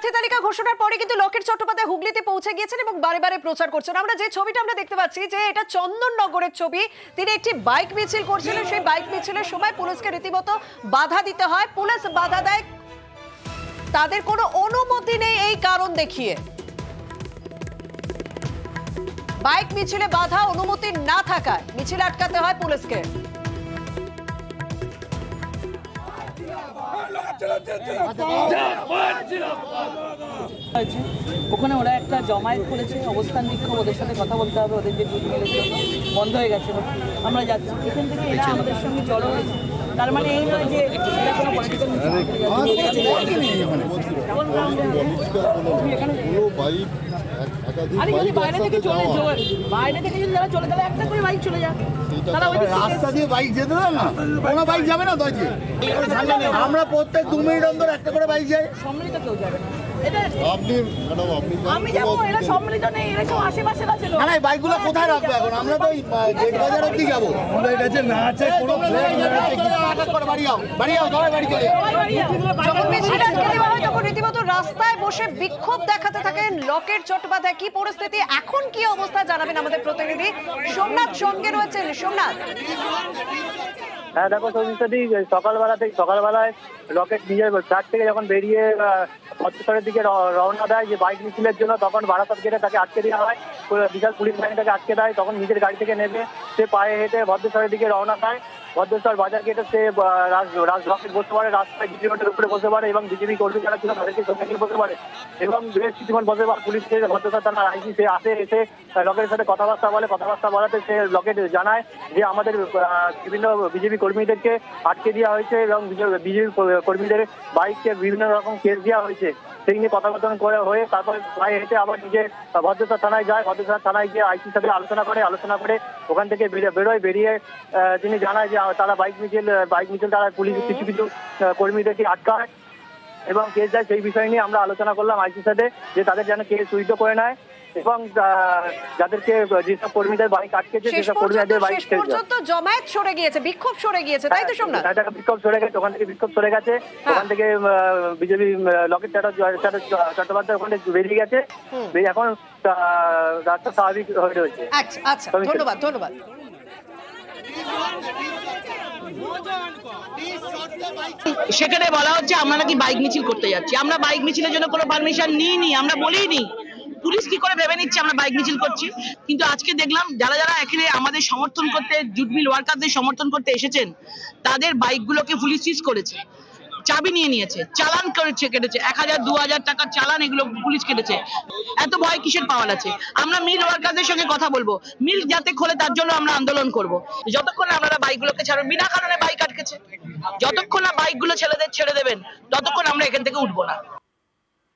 প্রার্থী তালিকা ঘোষণার পরে কিন্তু লকেট চট্টোপাধ্যায় হুগলিতে পৌঁছে গিয়েছেন এবং বারে বারে প্রচার করছেন। আমরা যে ছবিটা আমরা দেখতে পাচ্ছি যে এটা চন্দননগরের ছবি। তিনি একটি বাইক মিছিল করছিলেন, সেই বাইক মিছিলের সময় পুলিশকে রীতিমতো বাধা দিতে হয়। পুলিশ বাধা দেয়, তাদের কোনো অনুমতি নেই এই কারণ দেখিয়ে। বাইক মিছিলে বাধা, অনুমতি না থাকায় মিছিল আটকাতে হয় পুলিশকে। ওখানে ওরা একটা জমায়েত করেছে, অবস্থান বিক্ষোভ, ওদের সাথে কথা বলতে হবে, ওদের যে জুট মিলের জন্য বন্ধ হয়ে গেছে। আমরা যাচ্ছি এখান থেকে, এরা আমাদের সঙ্গে জড়ো হয়েছে। তার মানে এই নয় যে এটা কোনো পলিটিক্যাল বাইরে থেকে চলে বাইরে থেকে যদি তারা চলে গেলে একটা করে বাইক চলে যায়, তারা ওই রাস্তা দিয়ে বাইক যেতে দেন না, কোনো বাইক যাবে না। আমরা প্রত্যেক 2 মিনিট অন্তর একটা করে বাইক যাই, সম্মিলিত কেউ যাবে না। এটা আপনি আমি যাবো, এরা সম্মিলিত নেই, এরা সব আশেপাশে আছে। না এই বাইকগুলো কোথায় রাখবো এখন? আমরা তো গেট বাজার অব্দি যাবো। আমাদের কাছে না আছে কোনো বাড়ি যাও, সবাই বাড়ি চলে যাও। যখন মিছিল আটকে দেওয়া হয় তখন রীতিমতো রাস্তায় বসে বিক্ষোভ দেখাতে থাকেন লকেট চট্টোপাধ্যায়। কি পরিস্থিতি এখন, কি অবস্থা জানাবেন আমাদের প্রতিনিধি সোমনাথ সঙ্গে রয়েছেন। সোমনাথ, হ্যাঁ দেখো সৌমিত্রদি, সকালবেলায় লকেট নিজের ফ্ল্যাট থেকে যখন বেরিয়ে ভদ্রেশ্বরের দিকে রওনা দেয় যে বাইক মিছিলের জন্য, তখন বারাসাত গেটে তাকে আটকে দেওয়া হয়। বিশাল পুলিশ বাহিনী তাকে আটকে দেয়। তখন নিজের গাড়ি থেকে নেমে সে পায়ে হেঁটে ভদ্রেশ্বরের দিকে রওনা দেয়। ভদ্রেশ্বর বাজার গেটে সে রাজলকেট বসতে পারে, রাস্তায় বিজেপি রোডের উপরে বসতে পারে এবং বিজেপি কর্মী যারা ছিল তাদেরকে সঙ্গে নিয়ে বসতে পারে এবং বেশ কিছুক্ষণ বসে পারে। পুলিশকে ভদ্রেশ্বর থানার আইসি সে আসে, এসে লকেটের সাথে কথাবার্তা বলে। কথাবার্তা বলাতে সে লকেট জানায় যে আমাদের বিভিন্ন বিজেপি কর্মীদেরকে আটকে দেওয়া হয়েছে এবং বিজেপি কর্মীদের বাইককে বিভিন্ন রকম কেস দেওয়া হয়েছে। সেই নিয়ে কথাবার্তা করে হয়ে তারপরে পায়ে হেঁটে আবার নিজে ভদ্রেশ্বর থানায় যায়। ভদ্রেশ্বর থানায় গিয়ে আইসির সাথে আলোচনা করে ওখান থেকে বেরিয়ে তিনি জানায় যে তারা বাইক মিছিল তারা পুলিশ কিছু কর্মীদেরকে আটকায় এবং কেস দেয়। সেই বিষয় নিয়ে আমরা আলোচনা করলাম আইসির সাথে যে তাদের যেন কেস উইথড্র করে নেয় এবং যাদেরকে যেসব কর্মীদের বাইক আটকেছে সেসব কর্মীদের বাইক জমায়েত সরে গিয়েছে, বিক্ষোভ সরে গিয়েছে, তাই তো সোমনাথ? বিক্ষোভ সরে গেছে, ওখান থেকে বিক্ষোভ সরে গেছে। ওখান থেকে বিজেপি লকেট চট্টোপাধ্যায় ওখানে বেরিয়ে গেছে। এখন রাস্তা স্বাভাবিক হয়ে রয়েছে। আচ্ছা, ধন্যবাদ। সেখানে বলা হচ্ছে আমরা নাকি বাইক মিছিল করতে যাচ্ছি। আমরা বাইক মিছিলের জন্য কোনো পারমিশন নিইনি, আমরা বলিনি। পুলিশ কি করে ভেবে নিচ্ছে আমরা বাইক মিছিল করছি? কিন্তু আজকে দেখলাম যারা এখানে আমাদের সমর্থন করতে, জুট মিল ওয়ার্কারদের সমর্থন করতে এসেছেন, তাদের বাইকগুলোকে পুলিশ সিজ করেছে, চাবি নিয়ে নিয়েছে, চালান কেটেছে, 1000 2000 টাকার চালান এগুলো পুলিশ কেটেছে। এত ভয় কিসের পাওয়ার আছে? আমরা মিল ওয়ার্কারদের সঙ্গে কথা বলবো, মিল যাতে খোলে তার জন্য আমরা আন্দোলন করব। যতক্ষণ না আপনারা বাইকগুলোকে ছাড়বেন, বিনা কারণে বাইক আটকেছে, যতক্ষণ না বাইকগুলো ছেড়ে দেবেন ততক্ষণ আমরা এখান থেকে উঠবো না।